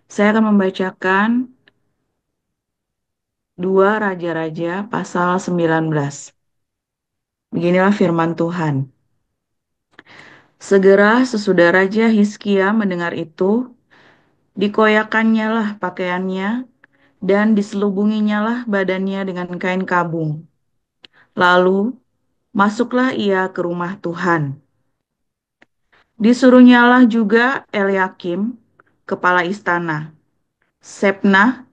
Saya akan membacakan dua Raja-Raja pasal 19. Beginilah firman Tuhan. Segera sesudah Raja Hizkia mendengar itu, dikoyakannya lah pakaiannya dan diselubunginya lah badannya dengan kain kabung. Lalu masuklah ia ke rumah Tuhan. Disuruhnyalah juga Eliakim, kepala istana, Sebna,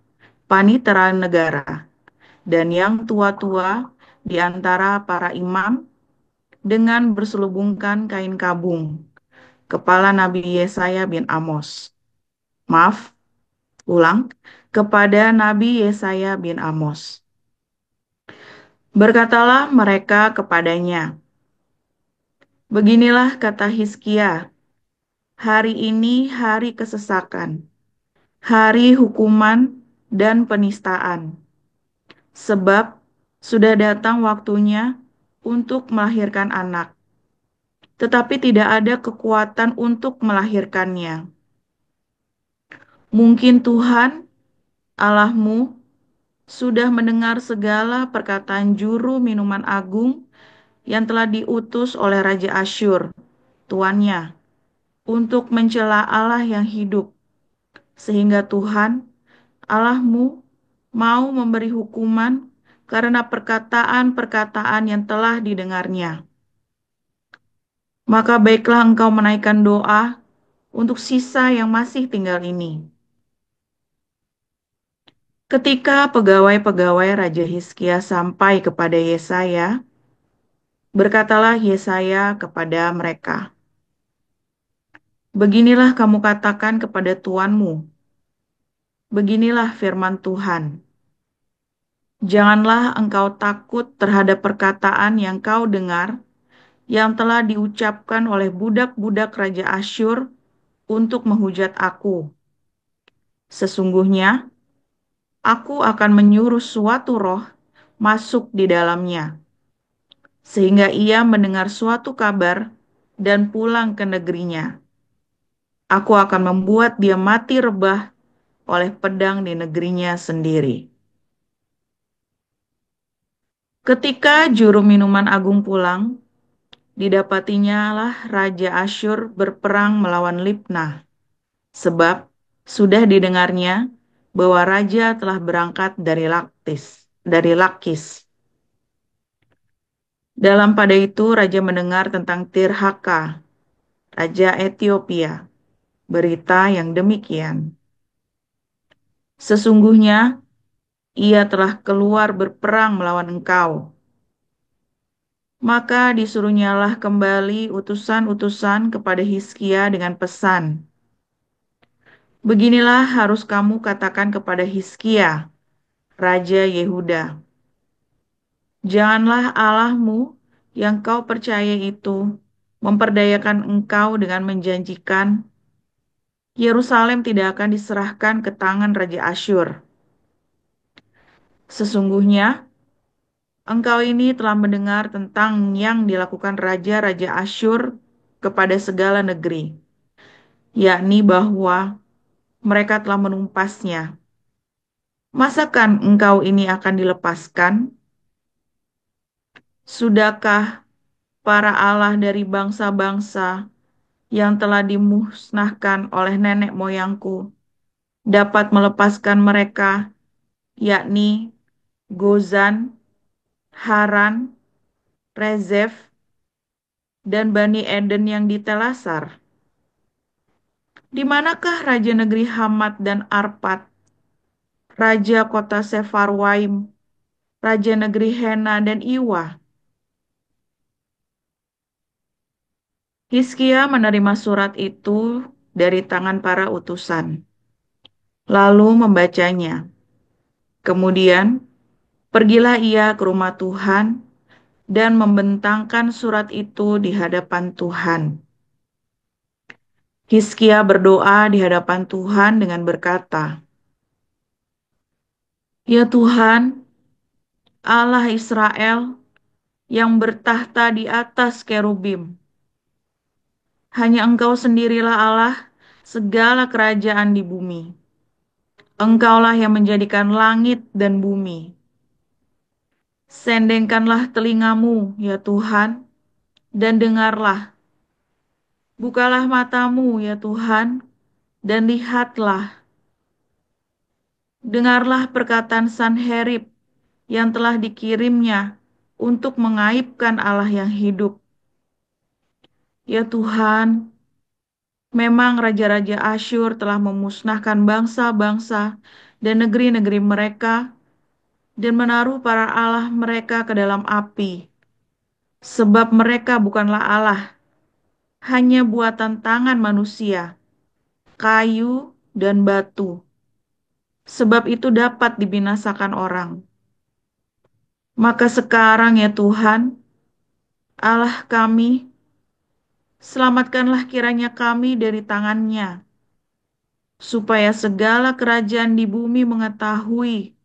panitera negara, dan yang tua-tua di antara para imam dengan berselubungkan kain kabung, kepala Nabi Yesaya bin Amos. Maaf, ulang, kepada Nabi Yesaya bin Amos. Berkatalah mereka kepadanya, beginilah kata Hizkia, hari ini hari kesesakan, hari hukuman dan penistaan, sebab sudah datang waktunya untuk melahirkan anak, tetapi tidak ada kekuatan untuk melahirkannya. Mungkin Tuhan Allahmu sudah mendengar segala perkataan juru minuman agung yang telah diutus oleh Raja Asyur, tuannya, untuk mencela Allah yang hidup, sehingga Tuhan Allahmu mau memberi hukuman karena perkataan-perkataan yang telah didengarnya. Maka baiklah engkau menaikkan doa untuk sisa yang masih tinggal ini. Ketika pegawai-pegawai Raja Hizkia sampai kepada Yesaya, berkatalah Yesaya kepada mereka, beginilah kamu katakan kepada tuanmu, beginilah firman Tuhan. Janganlah engkau takut terhadap perkataan yang kau dengar, yang telah diucapkan oleh budak-budak Raja Asyur untuk menghujat aku. Sesungguhnya, aku akan menyuruh suatu roh masuk di dalamnya, sehingga ia mendengar suatu kabar dan pulang ke negerinya. Aku akan membuat dia mati rebah oleh pedang di negerinya sendiri. Ketika juru minuman agung pulang, didapatinya lah Raja Asyur berperang melawan Libnah, sebab sudah didengarnya bahwa raja telah berangkat dari Lakis. Dalam pada itu raja mendengar tentang Tirhaka, raja Ethiopia, berita yang demikian. Sesungguhnya ia telah keluar berperang melawan engkau. Maka disuruhnyalah kembali utusan-utusan kepada Hizkia dengan pesan. Beginilah harus kamu katakan kepada Hizkia, Raja Yehuda. Janganlah Allahmu yang kau percaya itu memperdayakan engkau dengan menjanjikan Yerusalem tidak akan diserahkan ke tangan Raja Asyur. Sesungguhnya engkau ini telah mendengar tentang yang dilakukan Raja-Raja Asyur kepada segala negeri, yakni bahwa mereka telah menumpasnya. Masakan engkau ini akan dilepaskan? Sudahkah para Allah dari bangsa-bangsa yang telah dimusnahkan oleh nenek moyangku dapat melepaskan mereka, yakni Gozan, Haran, Rezef, dan Bani Eden yang di Telasar? Di manakah raja negeri Hamat dan Arpad, raja kota Sefarwaim, raja negeri Hena dan Iwa? Hizkia menerima surat itu dari tangan para utusan, lalu membacanya. Kemudian pergilah ia ke rumah Tuhan dan membentangkan surat itu di hadapan Tuhan. Hizkia berdoa di hadapan Tuhan dengan berkata, "Ya Tuhan, Allah Israel yang bertahta di atas kerubim, hanya Engkau sendirilah Allah segala kerajaan di bumi. Engkaulah yang menjadikan langit dan bumi. Sendengkanlah telingamu, ya Tuhan, dan dengarlah. Bukalah matamu, ya Tuhan, dan lihatlah. Dengarlah perkataan Sanherib yang telah dikirimnya untuk mengaibkan Allah yang hidup. Ya Tuhan, memang raja-raja Asyur telah memusnahkan bangsa-bangsa dan negeri-negeri mereka dan menaruh para allah mereka ke dalam api. Sebab mereka bukanlah Allah, hanya buatan tangan manusia, kayu dan batu. Sebab itu dapat dibinasakan orang. Maka sekarang ya Tuhan, Allah kami, selamatkanlah kiranya kami dari tangannya, supaya segala kerajaan di bumi mengetahui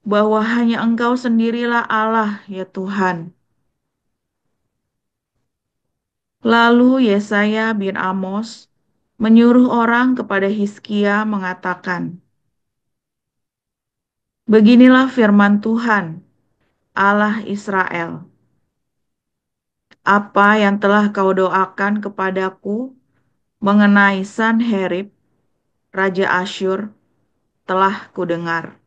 bahwa hanya Engkau sendirilah Allah, ya Tuhan. Lalu Yesaya bin Amos menyuruh orang kepada Hizkia mengatakan, beginilah firman Tuhan, Allah Israel. Apa yang telah kau doakan kepadaku mengenai Sanherib, Raja Asyur, telah kudengar.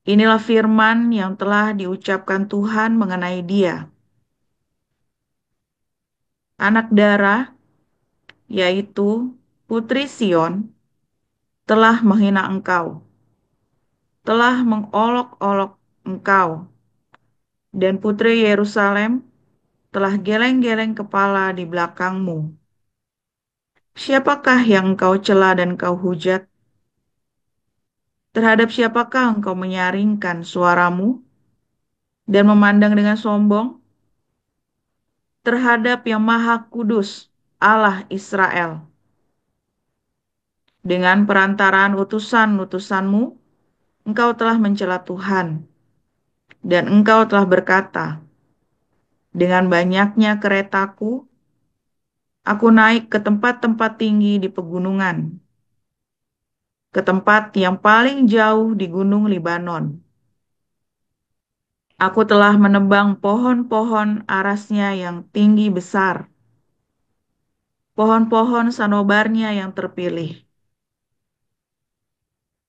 Inilah firman yang telah diucapkan Tuhan mengenai dia. Anak darah, yaitu Putri Sion, telah menghina engkau, telah mengolok-olok engkau, dan Putri Yerusalem telah geleng-geleng kepala di belakangmu. Siapakah yang engkau cela dan kau hujat? Terhadap siapakah engkau menyaringkan suaramu dan memandang dengan sombong? Terhadap yang Maha Kudus, Allah Israel. Dengan perantaraan utusan-utusanmu, engkau telah mencela Tuhan, dan engkau telah berkata, dengan banyaknya keretaku, aku naik ke tempat-tempat tinggi di pegunungan, ke tempat yang paling jauh di gunung Libanon. Aku telah menebang pohon-pohon arasnya yang tinggi besar, pohon-pohon sanobarnya yang terpilih.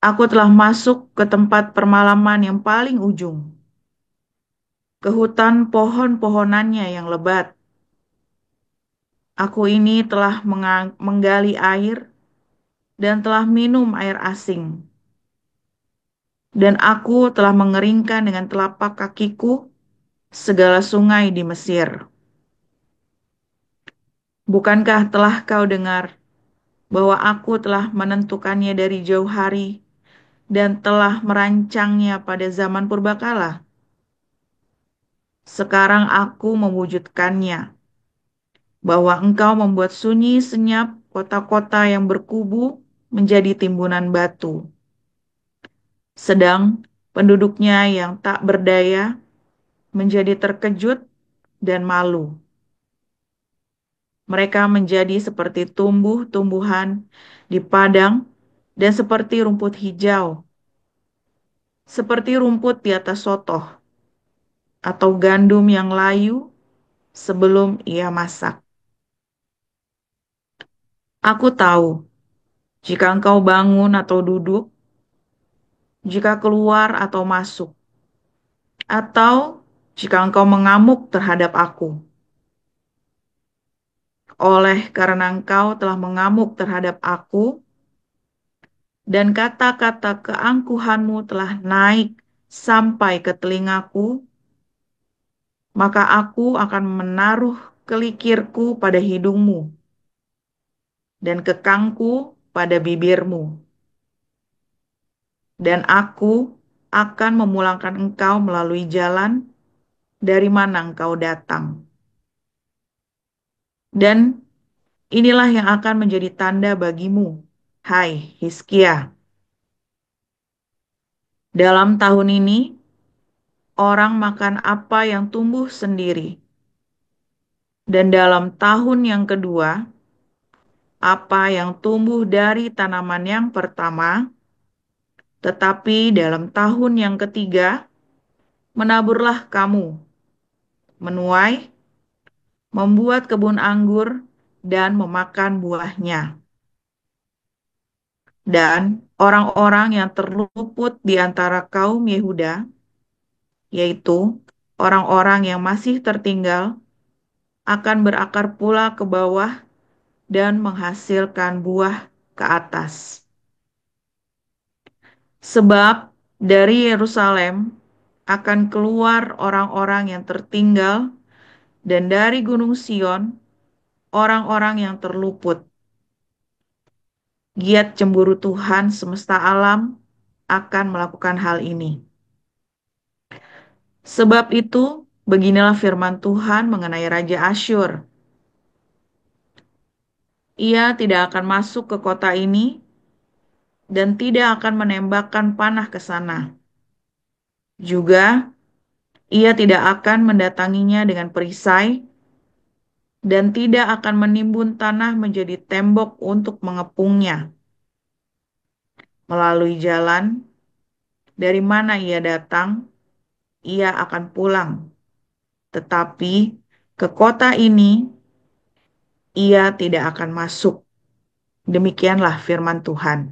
Aku telah masuk ke tempat permalaman yang paling ujung, ke hutan pohon-pohonannya yang lebat. Aku ini telah menggali air dan telah minum air asing. Dan aku telah mengeringkan dengan telapak kakiku segala sungai di Mesir. Bukankah telah kau dengar bahwa aku telah menentukannya dari jauh hari dan telah merancangnya pada zaman purbakala? Sekarang aku mewujudkannya, bahwa engkau membuat sunyi senyap kota-kota yang berkubu menjadi timbunan batu. Sedang penduduknya yang tak berdaya menjadi terkejut dan malu. Mereka menjadi seperti tumbuh-tumbuhan di padang dan seperti rumput hijau, seperti rumput di atas sotoh atau gandum yang layu sebelum ia masak. Aku tahu jika engkau bangun atau duduk, jika keluar atau masuk, atau jika engkau mengamuk terhadap aku. Oleh karena engkau telah mengamuk terhadap aku, dan kata-kata keangkuhanmu telah naik sampai ke telingaku, maka aku akan menaruh kelikirku pada hidungmu dan kekangku pada bibirmu. Dan aku akan memulangkan engkau melalui jalan dari mana engkau datang. Dan inilah yang akan menjadi tanda bagimu, hai Hizkia. Dalam tahun ini, orang makan apa yang tumbuh sendiri. Dan dalam tahun yang kedua, apa yang tumbuh dari tanaman yang pertama, tetapi dalam tahun yang ketiga menaburlah kamu, menuai, membuat kebun anggur, dan memakan buahnya. Dan orang-orang yang terluput di antara kaum Yehuda, yaitu orang-orang yang masih tertinggal, akan berakar pula ke bawah dan menghasilkan buah ke atas. Sebab dari Yerusalem akan keluar orang-orang yang tertinggal, dan dari Gunung Sion orang-orang yang terluput. Giat cemburu Tuhan semesta alam akan melakukan hal ini. Sebab itu, beginilah firman Tuhan mengenai Raja Asyur. Ia tidak akan masuk ke kota ini dan tidak akan menembakkan panah ke sana. Juga, ia tidak akan mendatanginya dengan perisai dan tidak akan menimbun tanah menjadi tembok untuk mengepungnya. Melalui jalan dari mana ia datang, ia akan pulang. Tetapi ke kota ini ia tidak akan masuk. Demikianlah firman Tuhan.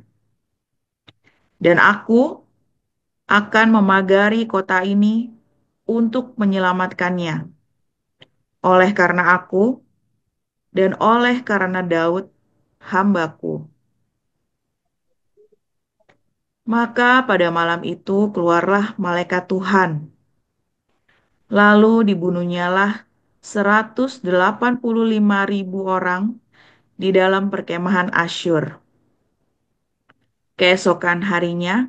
Dan aku akan memagari kota ini untuk menyelamatkannya. Oleh karena aku dan oleh karena Daud, hambaku. Maka pada malam itu keluarlah malaikat Tuhan. Lalu dibunuhnyalah 185.000 orang di dalam perkemahan Asyur. Keesokan harinya,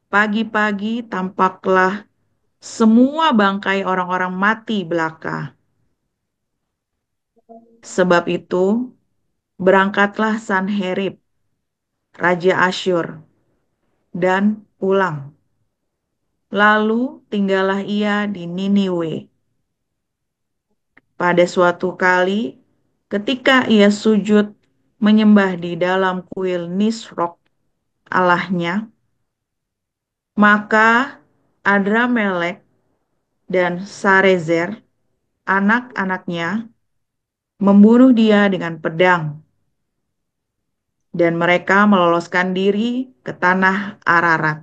pagi-pagi tampaklah semua bangkai orang-orang mati belaka. Sebab itu, berangkatlah Sanherib, Raja Asyur, dan pulang. Lalu tinggallah ia di Niniwe. Pada suatu kali, ketika ia sujud menyembah di dalam kuil Nisrok, Allahnya, maka Adramelek dan Sarezer, anak-anaknya, membunuh dia dengan pedang. Dan mereka meloloskan diri ke tanah Ararat.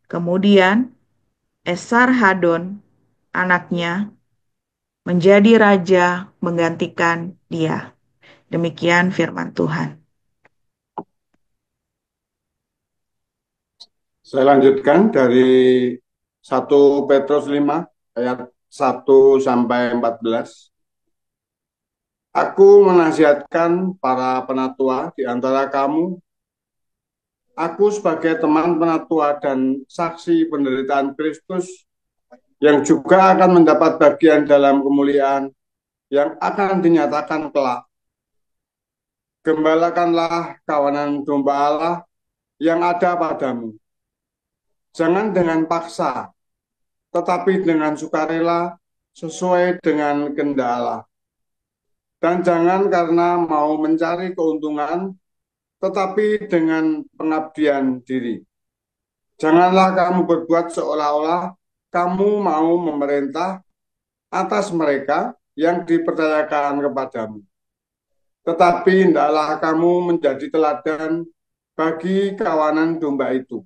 Kemudian Esarhadon, anaknya, menjadi raja menggantikan dia. Demikian firman Tuhan. Saya lanjutkan dari 1 Petrus 5 ayat 1 sampai 14. Aku menasihatkan para penatua di antara kamu, aku sebagai teman penatua dan saksi penderitaan Kristus yang juga akan mendapat bagian dalam kemuliaan yang akan dinyatakan kelak. Gembalakanlah kawanan domba Allah yang ada padamu. Jangan dengan paksa, tetapi dengan sukarela sesuai dengan kehendak Allah. Dan jangan karena mau mencari keuntungan, tetapi dengan pengabdian diri. Janganlah kamu berbuat seolah-olah kamu mau memerintah atas mereka yang dipercayakan kepadamu. Tetapi hendaklah kamu menjadi teladan bagi kawanan domba itu.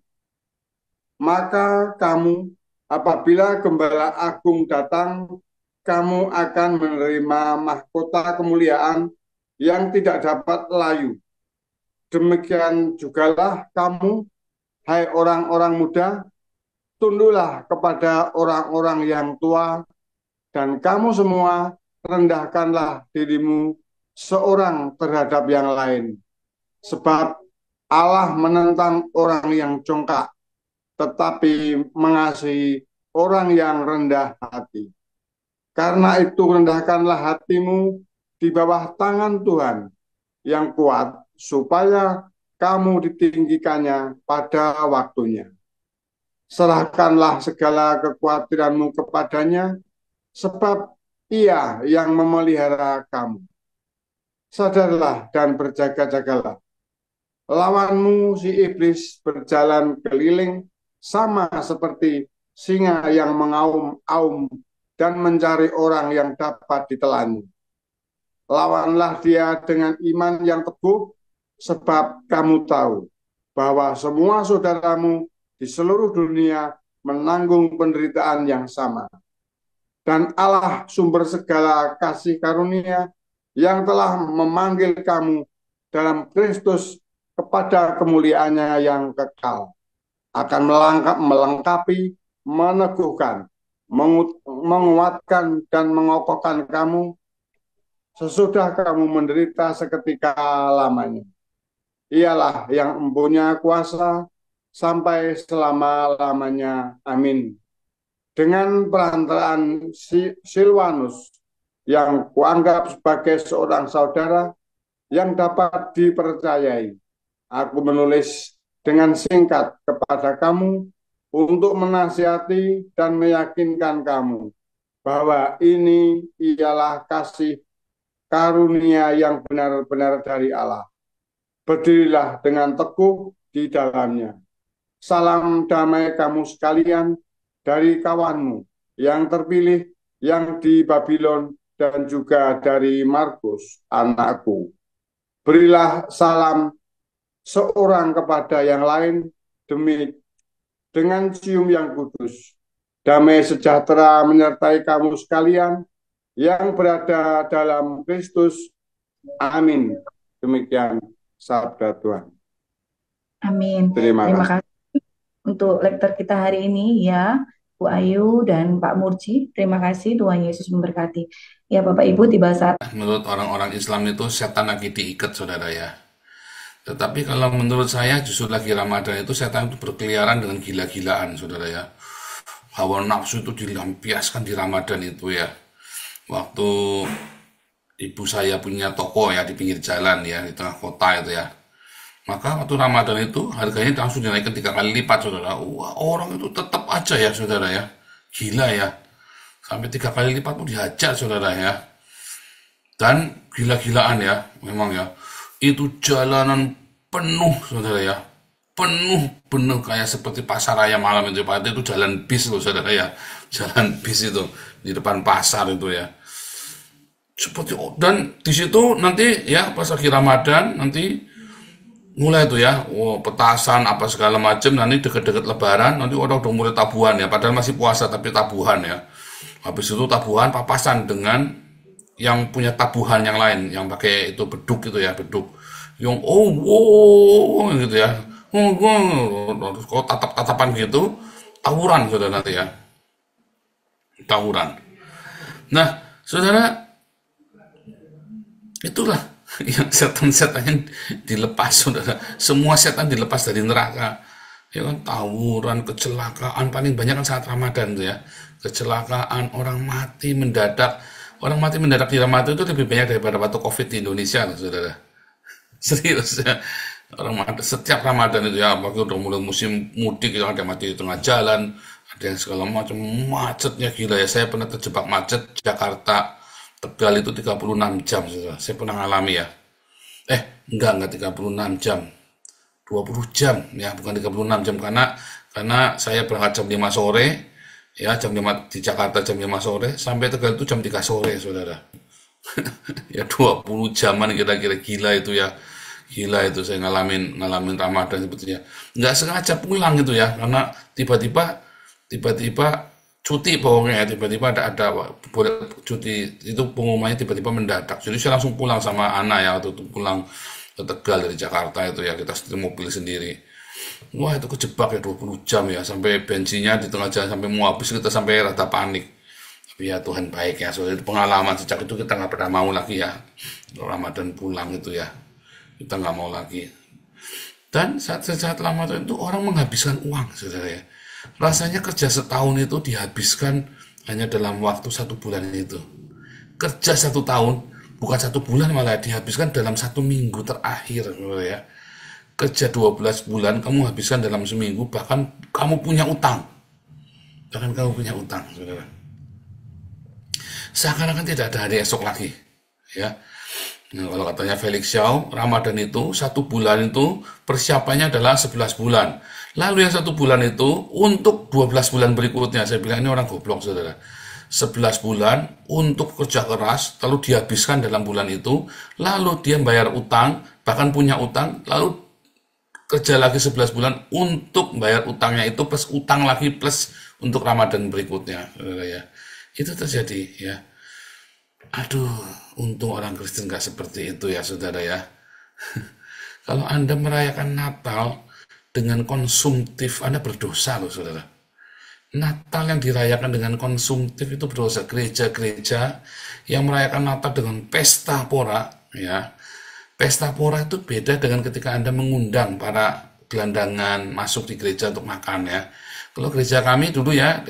Maka kamu, apabila Gembala Agung datang, kamu akan menerima mahkota kemuliaan yang tidak dapat layu. Demikian jugalah kamu, hai orang-orang muda, tunduklah kepada orang-orang yang tua, dan kamu semua rendahkanlah dirimu seorang terhadap yang lain. Sebab Allah menentang orang yang congkak, tetapi mengasihi orang yang rendah hati. Karena itu rendahkanlah hatimu di bawah tangan Tuhan yang kuat, supaya kamu ditinggikannya pada waktunya. Serahkanlah segala kekhawatiranmu kepadanya, sebab ia yang memelihara kamu. sadarlah dan berjaga-jagalah. Lawanmu si iblis berjalan keliling sama seperti singa yang mengaum-aum dan mencari orang yang dapat ditelan. Lawanlah dia dengan iman yang teguh, sebab kamu tahu bahwa semua saudaramu di seluruh dunia menanggung penderitaan yang sama. Dan Allah sumber segala kasih karunia yang telah memanggil kamu dalam Kristus kepada kemuliaannya yang kekal akan melengkapi, meneguhkan, menguatkan, dan mengokohkan kamu sesudah kamu menderita seketika lamanya. Ialah yang mempunyai kuasa sampai selama-lamanya. Amin. Dengan perantaraan Silwanus yang kuanggap sebagai seorang saudara yang dapat dipercayai, aku menulis dengan singkat kepada kamu untuk menasihati dan meyakinkan kamu bahwa ini ialah kasih karunia yang benar-benar dari Allah. Berdirilah dengan teguh di dalamnya. Salam damai kamu sekalian dari kawanmu yang terpilih yang di Babylon dan juga dari Markus, anakku. Berilah salam seorang kepada yang lain demi dengan cium yang kudus. Damai sejahtera menyertai kamu sekalian yang berada dalam Kristus. Amin. Demikian sabda Tuhan. Amin. Terima Terima kasih. kasih untuk lektor kita hari ini ya, Bu Ayu dan Pak Murji. Terima kasih, Tuhan Yesus memberkati. Ya, Bapak Ibu, tiba saat Menurut orang-orang Islam itu setan lagi diikat, saudara ya. Tetapi kalau menurut saya justru lagi Ramadan itu setan itu berkeliaran dengan gila-gilaan, saudara ya. Hawa nafsu itu dilampiaskan di Ramadan itu ya. Waktu ibu saya punya toko ya di pinggir jalan ya, di tengah kota itu ya. Maka waktu Ramadan itu harganya langsung dinaikkan 3 kali lipat, saudara. Wah, orang itu tetap aja ya, saudara ya. Gila ya. Sampai 3 kali lipat pun dihajar, saudara ya. Dan gila-gilaan ya, memang ya. Itu jalanan penuh, saudara ya. Penuh kayak seperti pasar raya malam itu. Padahal itu jalan bis loh, saudara ya. Jalan bis itu di depan pasar itu ya. Seperti dan di situ nanti ya pas lagi Ramadan nanti mulai tuh ya, petasan apa segala macam, nanti deket-deket Lebaran nanti orang udah mulai tabuhan ya, padahal masih puasa tapi tabuhan ya. Habis itu tabuhan papasan dengan yang punya tabuhan yang lain yang pakai itu beduk gitu ya, beduk yang gitu ya, terus kok tatap-tatapan gitu, tawuran sudah nanti ya, tawuran. Nah saudara, itulah yang setan-setan yang dilepas, saudara. Semua setan dilepas dari neraka. Ya kan, tawuran, kecelakaan, paling banyak kan saat Ramadan tuh ya. Kecelakaan, orang mati mendadak. Orang mati mendadak di Ramadan itu lebih banyak daripada waktu COVID di Indonesia, saudara. Serius ya. Orang mati setiap Ramadan itu ya, waktu udah mulai musim mudik itu ada mati di tengah jalan, ada yang segala macam, macetnya gila ya. Saya pernah terjebak macet Jakarta Tegal itu 36 jam, saudara. Saya pernah ngalami ya. Enggak 36 jam. 20 jam ya, bukan 36 jam karena saya berangkat jam 5 sore ya, jam 5 di Jakarta jam 5 sore sampai Tegal itu jam 3 sore, saudara. Ya 20 jaman kira-kira, gila itu ya. Gila itu saya ngalamin Ramadan sebetulnya. Nggak sengaja pulang gitu ya, karena tiba-tiba cuti pokoknya ya, tiba-tiba ada boleh cuti itu, pengumumannya tiba-tiba mendadak. Jadi saya langsung pulang sama anak ya, waktu itu pulang ke Tegal dari Jakarta itu ya, kita setir mobil sendiri. Wah itu kejebak ya 20 jam ya, sampai bensinnya di tengah jalan sampai mau habis, kita sampai rada panik. Tapi ya Tuhan baik ya, soalnya itu pengalaman, sejak itu kita nggak pernah mau lagi ya Ramadan pulang itu ya, kita nggak mau lagi. Dan saat Ramadan itu orang menghabiskan uang, saudara ya. Rasanya kerja setahun itu dihabiskan hanya dalam waktu 1 bulan itu. Kerja 1 tahun, bukan 1 bulan, malah dihabiskan dalam 1 minggu terakhir, saudara ya. Kerja 12 bulan, kamu habiskan dalam seminggu, bahkan kamu punya utang. Bahkan kamu punya utang, saudara. Seakan-akan tidak ada hari esok lagi, ya. Nah, kalau katanya Felix Shaw, Ramadan itu 1 bulan itu persiapannya adalah 11 bulan. Lalu yang 1 bulan itu untuk 12 bulan berikutnya. Saya bilang ini orang goblok, saudara. 11 bulan untuk kerja keras, lalu dihabiskan dalam bulan itu, lalu dia bayar utang, bahkan punya utang, lalu kerja lagi 11 bulan untuk bayar utangnya itu, plus utang lagi, plus untuk Ramadan berikutnya, saudara ya. Itu terjadi ya. Aduh, untung orang Kristen nggak seperti itu ya, saudara ya. Kalau Anda merayakan Natal dengan konsumtif, Anda berdosa loh, saudara. Natal yang dirayakan dengan konsumtif itu berdosa. Gereja-gereja yang merayakan Natal dengan pesta pora, ya. Pesta pora itu beda dengan ketika Anda mengundang para gelandangan masuk di gereja untuk makan ya. Kalau gereja kami dulu ya,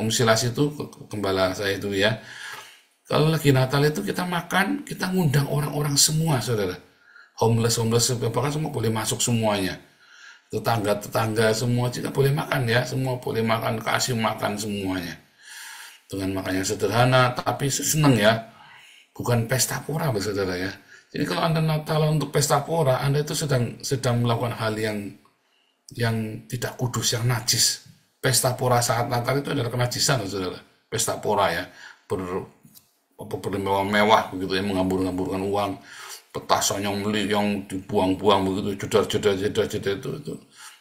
Silas itu, gembala saya itu ya, kalau lagi Natal itu kita makan, kita ngundang orang-orang semua, saudara. Homeless, bahkan semua boleh masuk semuanya. Tetangga-tetangga semua juga boleh makan ya, semua boleh makan, kasih makan semuanya. Dengan makan yang sederhana, tapi seneng ya. Bukan pesta pora, saudara ya. Jadi kalau Anda Natal untuk pesta pora, Anda itu sedang melakukan hal yang tidak kudus, yang najis. Pesta pora saat Natal itu adalah kenajisan, saudara. Pesta pora ya, bermewah-mewah begitu ya, menghambur-hamburkan uang, petasan yang dibuang-buang begitu, jedar itu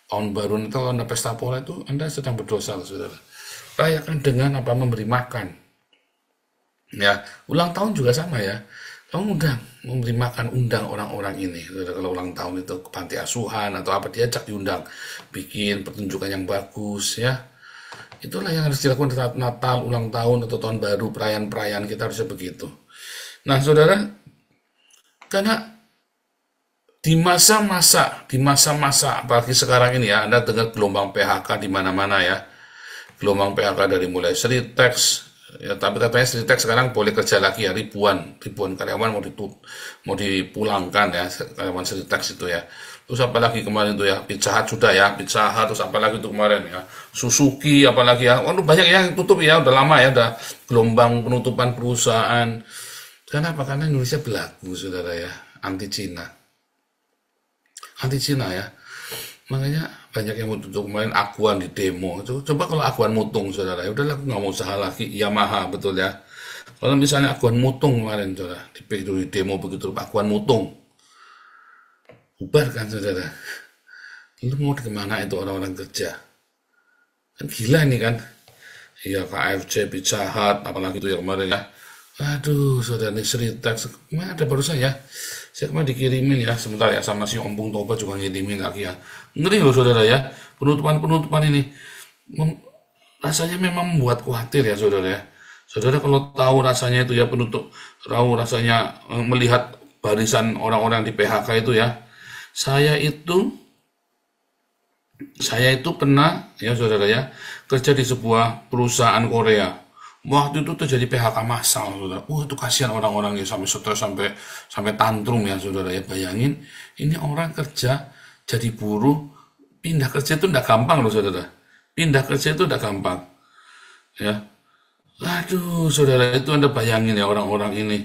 tahun baru itu. Kalau Anda pesta pora itu Anda sedang berdosa, saudara. Rayakan dengan apa? Memberi makan ya. Ulang tahun juga sama ya, kamu memberi makan, undang orang-orang ini, saudara. Kalau ulang tahun itu ke panti asuhan atau apa, diajak, diundang, bikin pertunjukan yang bagus ya. Itulah yang harus dilakukan saat Natal, ulang tahun, atau tahun baru, perayaan-perayaan kita harusnya begitu. Nah, saudara, karena di masa-masa, apalagi sekarang ini ya, Anda dengar gelombang PHK di mana-mana ya. Gelombang PHK dari mulai Sritex, ya, tapi katanya Sritex sekarang boleh kerja lagi ya, ribuan karyawan mau dipulangkan ya, karyawan Sritex itu ya. Terus apalagi kemarin itu ya, Pizza Hut sudah ya, Pizza Hut, terus apalagi itu kemarin ya, Suzuki, apalagi ya, waduh banyak yang tutup ya, udah lama ya, udah gelombang penutupan perusahaan. Kenapa? Karena Indonesia belagu, saudara ya, anti Cina ya. Makanya banyak yang mau tutup. Kemarin Akuan di demo. Coba kalau Akuan mutung, saudara, ya udahlah, aku nggak mau usaha lagi. Yamaha, betul ya. Kalau misalnya Akuan mutung kemarin, saudara, di demo begitu, Akuan mutung, bubar kan, saudara. Lu mau kemana itu orang-orang kerja? Kan gila ini kan. Iya, KFC, Pizza Hut, apalagi itu ya kemarin ya. Aduh, saudara, ini Sritex. Kemana ada barusan ya? Saya kemarin dikirimin ya, sebentar ya, sama si Ompung Toba juga ngirimin lagi ya. Ngeri loh, saudara ya. Penutupan ini rasanya memang membuat khawatir ya, saudara ya. Saudara kalau tahu rasanya itu ya, tahu rasanya melihat barisan orang-orang di PHK itu ya. Saya itu pernah ya, saudara ya, kerja di sebuah perusahaan Korea. Waktu itu terjadi PHK massal, saudara. Itu kasihan orang-orang ya, sampai stres, sampai tantrum ya, saudara ya. Bayangin, ini orang kerja jadi buruh, pindah kerja itu tidak gampang loh, saudara. Pindah kerja itu tidak gampang ya. Aduh, saudara, itu Anda bayangin ya, orang-orang ini.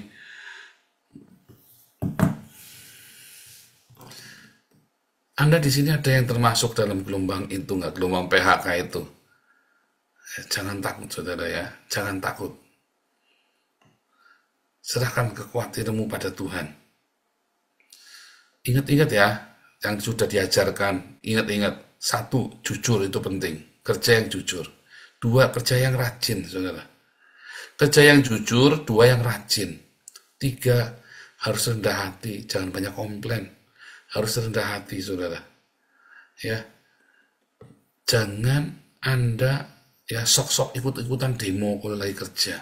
Anda di sini ada yang termasuk dalam gelombang itu nggak? Gelombang PHK itu? Jangan takut, saudara ya. Jangan takut. Serahkan kekhawatiranmu pada Tuhan. Ingat-ingat ya, yang sudah diajarkan. Ingat-ingat. 1, jujur itu penting. Kerja yang jujur. 2, kerja yang rajin, saudara. Kerja yang jujur, 2 yang rajin. 3, harus rendah hati. Jangan banyak komplain. Harus rendah hati, saudara. Ya, jangan Anda ya sok-sok ikut-ikutan demo kalau lagi kerja.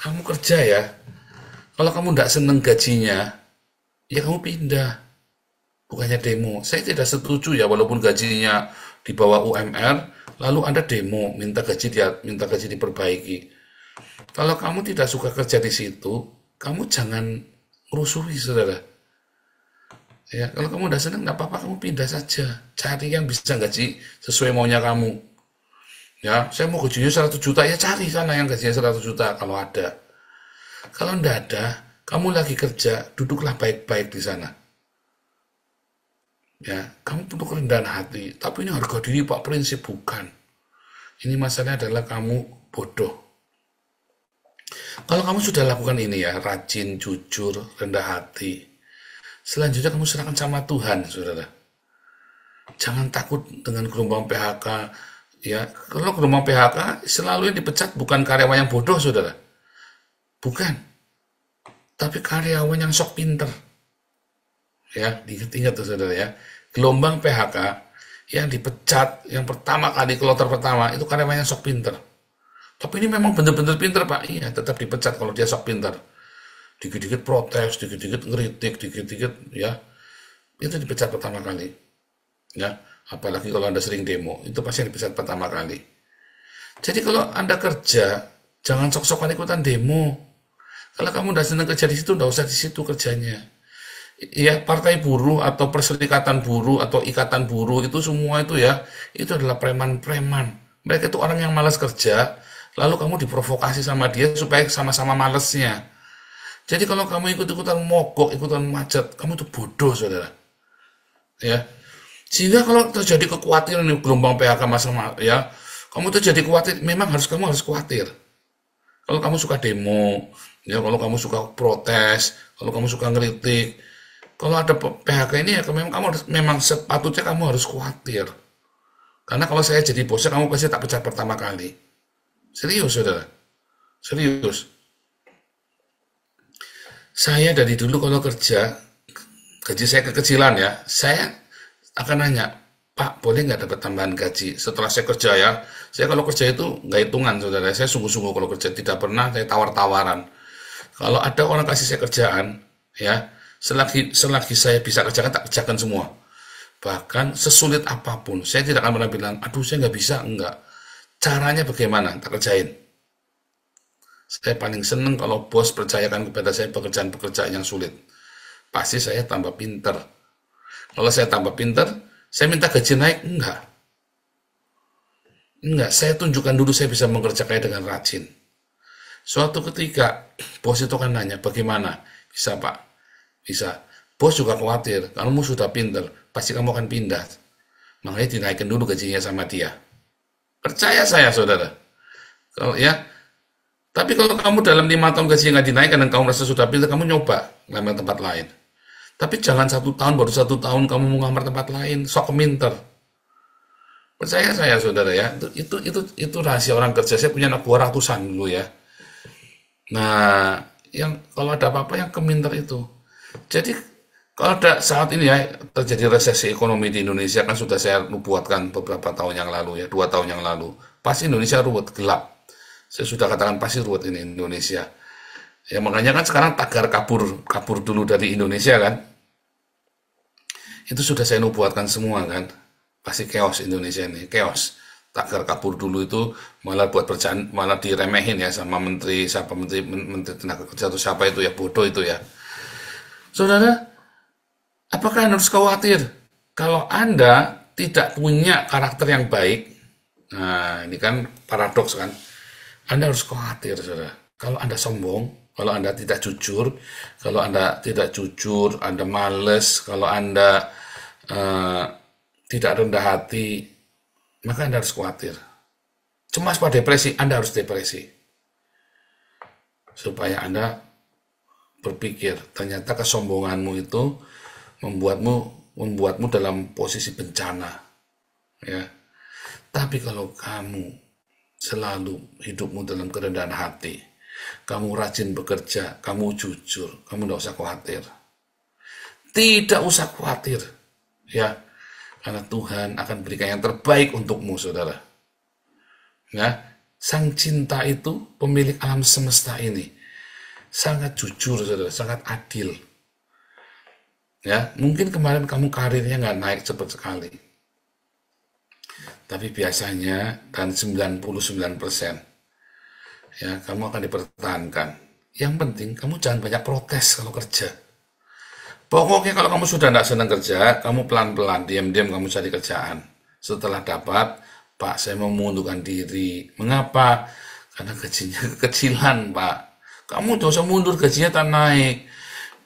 Kamu kerja ya, kalau kamu tidak seneng gajinya, ya kamu pindah. Bukannya demo. Saya tidak setuju ya, walaupun gajinya di bawah UMR, lalu Anda demo, minta gaji diperbaiki. Kalau kamu tidak suka kerja di situ, kamu jangan rusuhi, saudara. Ya, kalau kamu udah senang, nggak apa-apa, kamu pindah saja. Cari yang bisa gaji sesuai maunya kamu. Ya, saya mau gajinya 100 juta, ya cari sana yang gajinya 100 juta kalau ada. Kalau enggak ada, Kamu lagi kerja, duduklah baik-baik di sana. Ya, kamu perlu kerendahan hati. Tapi ini harga diri Pak, prinsip bukan. Ini masalahnya adalah kamu bodoh. Kalau kamu sudah lakukan ini ya, rajin, jujur, rendah hati. Selanjutnya kamu serahkan sama Tuhan, saudara. Jangan takut dengan gelombang PHK. Ya, kalau gelombang PHK selalu yang dipecat bukan karyawan yang bodoh, saudara. Bukan. Tapi karyawan yang sok pinter. Ya, diingat-ingat tuh saudara ya. Gelombang PHK yang dipecat yang pertama kali kloter pertama itu karyawan yang sok pinter. Tapi ini memang benar-benar pinter Pak. Iya, tetap dipecat kalau dia sok pinter. Dikit-dikit protes, dikit-dikit ngeritik, dikit-dikit ya. Itu dipecat pertama kali. Ya, apalagi kalau Anda sering demo, itu pasti dipecat pertama kali. Jadi kalau Anda kerja, jangan sok-sokan ikutan demo. Kalau kamu udah senang kerja di situ, udah usah di situ kerjanya. Ya, partai buruh atau perserikatan buruh atau ikatan buruh itu semua itu ya, itu adalah preman-preman. Mereka itu orang yang malas kerja, lalu kamu diprovokasi sama dia supaya sama-sama malesnya. Jadi kalau kamu ikut-ikutan mogok, ikutan macet, kamu tuh bodoh, saudara. Ya, sehingga kalau terjadi kekhawatiran nih gelombang PHK ya, kamu tuh jadi khawatir. Memang kamu harus khawatir. Kalau kamu suka demo, ya, kalau kamu suka protes, kalau kamu suka ngeritik, kalau ada PHK ini ya memang sepatutnya kamu harus khawatir. Karena kalau saya jadi bosnya, kamu pasti tak pecat pertama kali. Serius, saudara. Serius. Saya dari dulu kalau kerja, gaji saya kekecilan ya, saya akan nanya, Pak, boleh nggak dapat tambahan gaji setelah saya kerja ya? Saya kalau kerja itu nggak hitungan, saudara. Saya sungguh-sungguh kalau kerja, tidak pernah saya tawar-tawaran. Kalau ada orang kasih saya kerjaan, ya, selagi saya bisa kerjakan, tak kerjakan semua. Bahkan sesulit apapun, saya tidak akan pernah bilang, aduh saya nggak bisa, enggak. Caranya bagaimana, tak kerjain. Saya paling seneng kalau bos percayakan kepada saya pekerjaan-pekerjaan yang sulit. Pasti saya tambah pinter. Kalau saya tambah pinter, saya minta gaji naik, enggak. Enggak, saya tunjukkan dulu saya bisa mengerjakannya dengan rajin. Suatu ketika, bos itu kan nanya, bagaimana? Bisa Pak? Bisa. Bos juga khawatir, kamu sudah pinter, pasti kamu akan pindah. Makanya dinaikkan dulu gajinya sama dia. Percaya saya, saudara. Kalau ya, tapi kalau kamu dalam 5 tahun gaji nggak dinaikkan dan kamu merasa sudah pintar, kamu nyoba ngambil tempat lain. Tapi jangan 1 tahun, baru 1 tahun kamu mau ngambil tempat lain, sok minter. Percaya saya, saudara ya, itu rahasia orang kerja. Saya punya anak buah ratusan dulu ya. Nah, yang kalau ada apa-apa yang keminter itu. Jadi kalau ada saat ini ya terjadi resesi ekonomi di Indonesia, kan sudah saya buatkan beberapa tahun yang lalu ya, 2 tahun yang lalu. Pasti Indonesia ruwet, gelap. Saya sudah katakan pasti ruwet ini Indonesia. Ya makanya kan sekarang tagar kabur dulu dari Indonesia kan. Itu sudah saya nubuatkan semua kan. Pasti chaos Indonesia ini, chaos. Tagar kabur dulu itu malah buat percayaan, malah diremehin ya sama menteri tenaga kerja atau siapa itu ya, bodoh itu ya. Saudara, apakah Anda harus khawatir kalau Anda tidak punya karakter yang baik? Nah, ini kan paradoks kan. Anda harus khawatir, saudara. Kalau Anda sombong, kalau Anda tidak jujur, kalau Anda tidak jujur, Anda males, kalau Anda tidak rendah hati, maka Anda harus khawatir. Cemas pada depresi, Anda harus depresi. Supaya Anda berpikir, ternyata kesombonganmu itu membuatmu dalam posisi bencana. Ya. Tapi kalau kamu selalu hidupmu dalam kerendahan hati, kamu rajin bekerja, kamu jujur, kamu tidak usah khawatir. Tidak usah khawatir, ya, karena Tuhan akan berikan yang terbaik untukmu, saudara. Ya, Sang Cinta itu pemilik alam semesta ini sangat jujur, saudara, sangat adil. Ya, mungkin kemarin kamu karirnya nggak naik cepat sekali. Tapi biasanya dan 99% ya kamu akan dipertahankan. Yang penting kamu jangan banyak protes kalau kerja. Pokoknya kalau kamu sudah tidak senang kerja, kamu pelan-pelan, diam-diam kamu cari kerjaan. Setelah dapat, Pak, saya mau mengundurkan diri. Mengapa? Karena gajinya kekecilan, Pak. Kamu udah usah mundur, gajinya tak naik.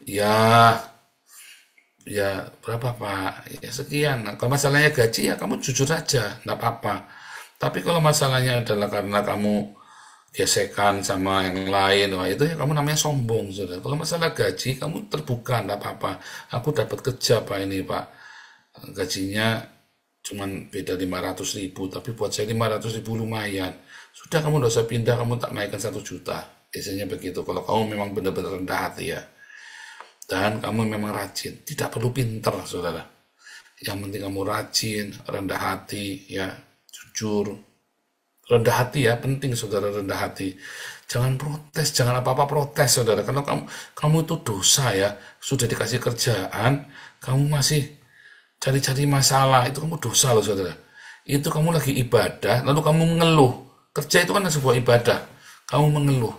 Ya, ya berapa Pak? Ya sekian. Nah, kalau masalahnya gaji ya kamu jujur aja, nggak apa-apa. Tapi kalau masalahnya adalah karena kamu gesekan sama yang lain, wah itu ya kamu namanya sombong, saudara. Kalau masalah gaji kamu terbuka, nggak apa-apa. Aku dapat kerja Pak ini Pak, gajinya cuman beda 500.000, tapi buat saya 500.000 lumayan. Sudah kamu nggak usah pindah, kamu tak naikkan 1 juta. Biasanya begitu. Kalau kamu memang benar-benar rendah hati ya. Dan kamu memang rajin, tidak perlu pinter, saudara. Yang penting kamu rajin, rendah hati, ya, jujur. Rendah hati ya, penting saudara, rendah hati. Jangan protes, jangan apa-apa protes, saudara. Karena kamu itu dosa ya, sudah dikasih kerjaan, kamu masih cari-cari masalah, itu kamu dosa loh, saudara. Itu kamu lagi ibadah, lalu kamu mengeluh. Kerja itu kan sebuah ibadah, kamu mengeluh.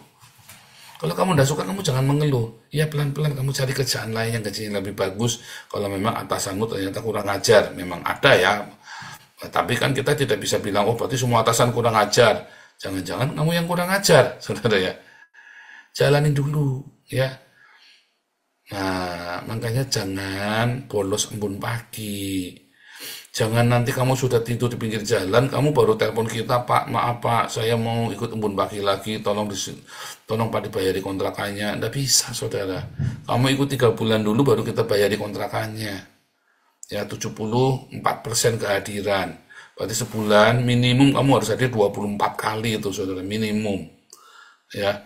Kalau kamu tidak suka, kamu jangan mengeluh. Ya pelan-pelan kamu cari kerjaan lain yang gajinya lebih bagus. Kalau memang atasanmu ternyata kurang ajar, memang ada ya. Tapi kan kita tidak bisa bilang, oh berarti semua atasan kurang ajar. Jangan-jangan kamu yang kurang ajar, saudara ya. Jalanin dulu, ya. Nah, makanya jangan bolos embun pagi. Jangan nanti kamu sudah tidur di pinggir jalan, kamu baru telepon kita, Pak, maaf Pak, saya mau ikut embun pagi lagi, tolong Pak dibayari kontrakannya. Nggak bisa, saudara. Kamu ikut 3 bulan dulu, baru kita bayari kontrakannya. Ya, 74% kehadiran. Berarti sebulan minimum kamu harus hadir 24 kali itu, saudara, minimum. Ya,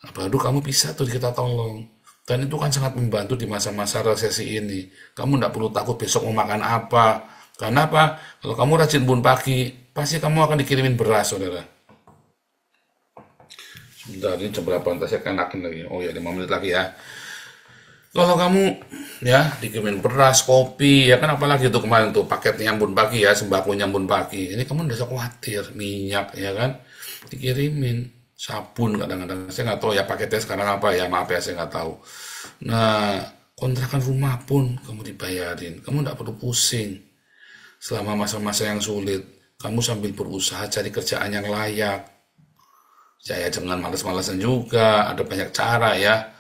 nah, baru kamu bisa tuh kita tolong. Dan itu kan sangat membantu di masa-masa resesi ini. Kamu tidak perlu takut besok mau makan apa. Karena apa? Kalau kamu rajin embun pagi, pasti kamu akan dikirimin beras, saudara. Sebentar, ini jam berapa? Nanti saya kenakin lagi. Oh ya, 5 menit lagi ya. Kalau kamu ya dikirimin beras, kopi, ya kan apalagi tuh kemarin tuh paketnya embun pagi ya, sembakonya embun pagi. Ini kamu tidak usah khawatir, minyak ya kan, dikirimin. Sabun kadang-kadang, saya nggak tahu ya paketnya sekarang apa ya, maaf ya saya nggak tahu. Nah, kontrakan rumah pun kamu dibayarin, kamu nggak perlu pusing. Selama masa-masa yang sulit, kamu sambil berusaha cari kerjaan yang layak. Ya, jangan malas-malasan juga, ada banyak cara ya.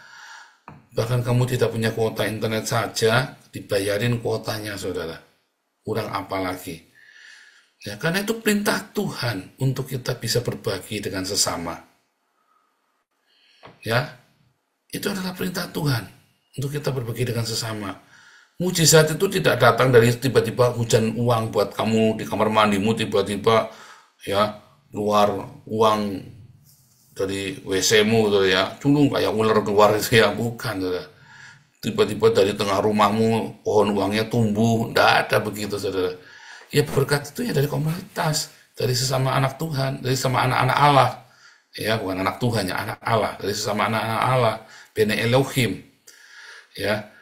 Bahkan kamu tidak punya kuota internet saja, dibayarin kuotanya, saudara. Kurang apa lagi? Ya, karena itu perintah Tuhan untuk kita bisa berbagi dengan sesama. Ya, itu adalah perintah Tuhan untuk kita berbagi dengan sesama. Mujizat itu tidak datang dari tiba-tiba hujan uang buat kamu di kamar mandimu, tiba-tiba ya keluar uang dari WC-mu gitu ya, culung kayak ular keluar itu ya, bukan. Saudara. Tiba-tiba dari tengah rumahmu pohon uangnya tumbuh, tidak ada begitu, saudara. Ya berkat itu ya dari komunitas, dari sesama anak Tuhan, dari sesama anak-anak Allah. Ya bukan anak Tuhan ya, anak Allah, dari sesama anak-anak Allah, Bene Elohim. Ya.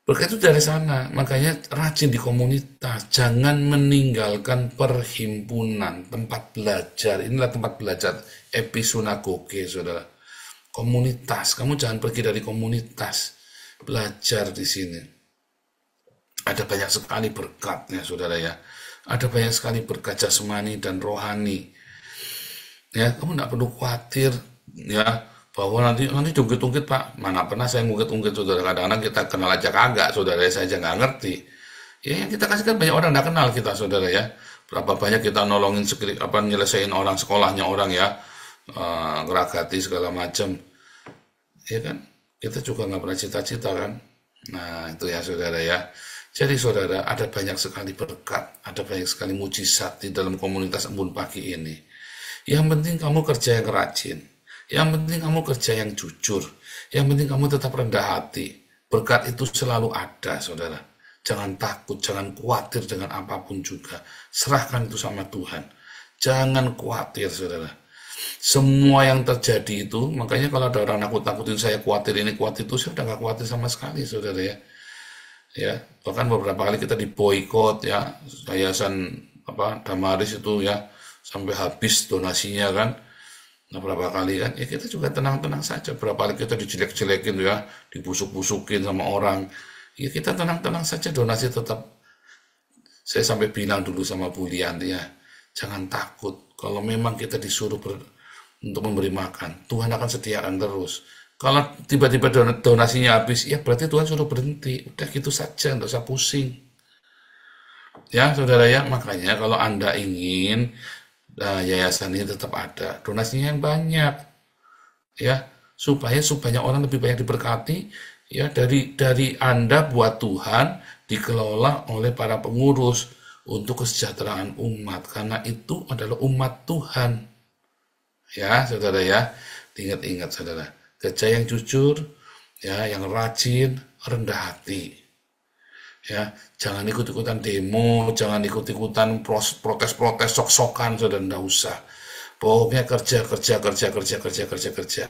Berkat itu dari sana, makanya rajin di komunitas, jangan meninggalkan perhimpunan, tempat belajar. Inilah tempat belajar episinagoge, saudara. Komunitas, kamu jangan pergi dari komunitas, belajar di sini. Ada banyak sekali berkatnya, saudara ya. Ada banyak sekali berkat jasmani dan rohani. Ya, kamu tidak perlu khawatir, ya. Bahwa nanti ungkit-ungkit Pak, mana pernah saya ngungkit-ungkit, saudara. Kadang-kadang kita kenal aja kagak, saudara, saya aja nggak ngerti. Ya yang kita kasih kan banyak orang nggak kenal kita, saudara ya. Berapa banyak kita nolongin nyelesain orang sekolahnya orang ya, ngeragati segala macam. Ya kan, kita juga nggak pernah cita-cita kan. Nah itu ya saudara ya. Jadi saudara, ada banyak sekali berkat, ada banyak sekali mujizat di dalam komunitas embun pagi ini. Yang penting kamu kerja yang rajin. Yang penting kamu kerja yang jujur. Yang penting kamu tetap rendah hati. Berkat itu selalu ada, saudara. Jangan takut, jangan khawatir dengan apapun juga. Serahkan itu sama Tuhan. Jangan khawatir, saudara. Semua yang terjadi itu, makanya kalau ada orang nakut-nakutin saya khawatir ini, khawatir itu, saya udah gak khawatir sama sekali, saudara ya. Ya, bahkan beberapa kali kita diboikot ya, yayasan Damaris itu ya, sampai habis donasinya kan. Nah, berapa kali kan, ya kita juga tenang-tenang saja. Berapa kali kita dijelek-jelekin ya, dibusuk-busukin sama orang. Ya kita tenang-tenang saja, donasi tetap. Saya sampai bilang dulu sama Bu Lianti ya, jangan takut. Kalau memang kita disuruh untuk memberi makan. Tuhan akan sediakan terus. Kalau tiba-tiba donasinya habis, ya berarti Tuhan suruh berhenti. Udah gitu saja, nggak usah pusing. Ya, saudara ya, makanya kalau Anda ingin yayasan ini tetap ada, donasinya yang banyak, ya, supaya banyak orang lebih banyak diberkati, ya, dari Anda buat Tuhan, dikelola oleh para pengurus untuk kesejahteraan umat, karena itu adalah umat Tuhan. Ya, saudara ya, ingat-ingat saudara, kerja yang jujur, ya, yang rajin, rendah hati. Ya, jangan ikut-ikutan demo, jangan ikut-ikutan protes-protes sok-sokan, saudara, nggak usah. Pokoknya kerja, kerja, kerja, kerja, kerja, kerja, kerja.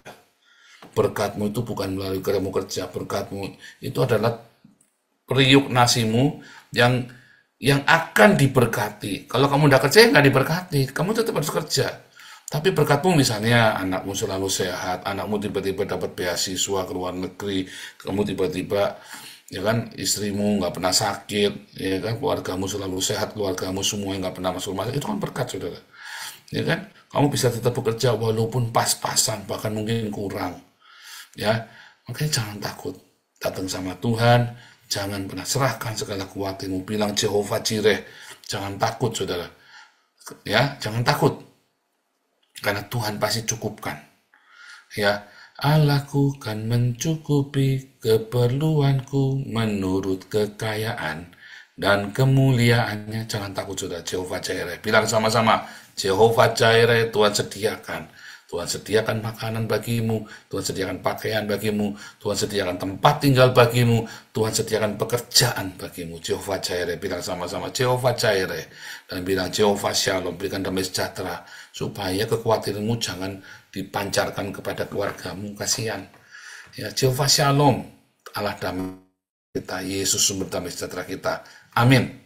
Berkatmu itu bukan melalui kamu kerja, berkatmu itu adalah periuk nasimu yang akan diberkati. Kalau kamu udah kerja, nggak diberkati, kamu tetap harus kerja. Tapi berkatmu misalnya anakmu selalu sehat, anakmu tiba-tiba dapat beasiswa ke luar negeri, kamu tiba-tiba ya kan istrimu nggak pernah sakit, ya kan keluargamu selalu sehat, keluargamu semua nggak pernah masuk rumah sakit, itu kan berkat saudara. Ya kan kamu bisa tetap bekerja walaupun pas-pasan bahkan mungkin kurang, ya makanya jangan takut datang sama Tuhan, jangan pernah serahkan segala kuatirmu, bilang Jehovah Jireh, jangan takut saudara, ya jangan takut karena Tuhan pasti cukupkan. Ya, Allahku kan mencukupi keperluanku menurut kekayaan dan kemuliaannya. Jangan takut saudara, Jehovah Jireh. Bilang sama-sama, Jehovah Jireh, Tuhan sediakan. Tuhan sediakan makanan bagimu, Tuhan sediakan pakaian bagimu, Tuhan sediakan tempat tinggal bagimu, Tuhan sediakan pekerjaan bagimu. Jehovah Jireh, bilang sama-sama, Jehovah Jireh. Dan bilang Jehovah Shalom, berikan damai sejahtera, supaya kekhawatiranmu jangan dipancarkan kepada keluargamu, kasihan. Ya, Jehovah Shalom, Allah damai kita, Yesus sumber damai sejahtera kita. Amin.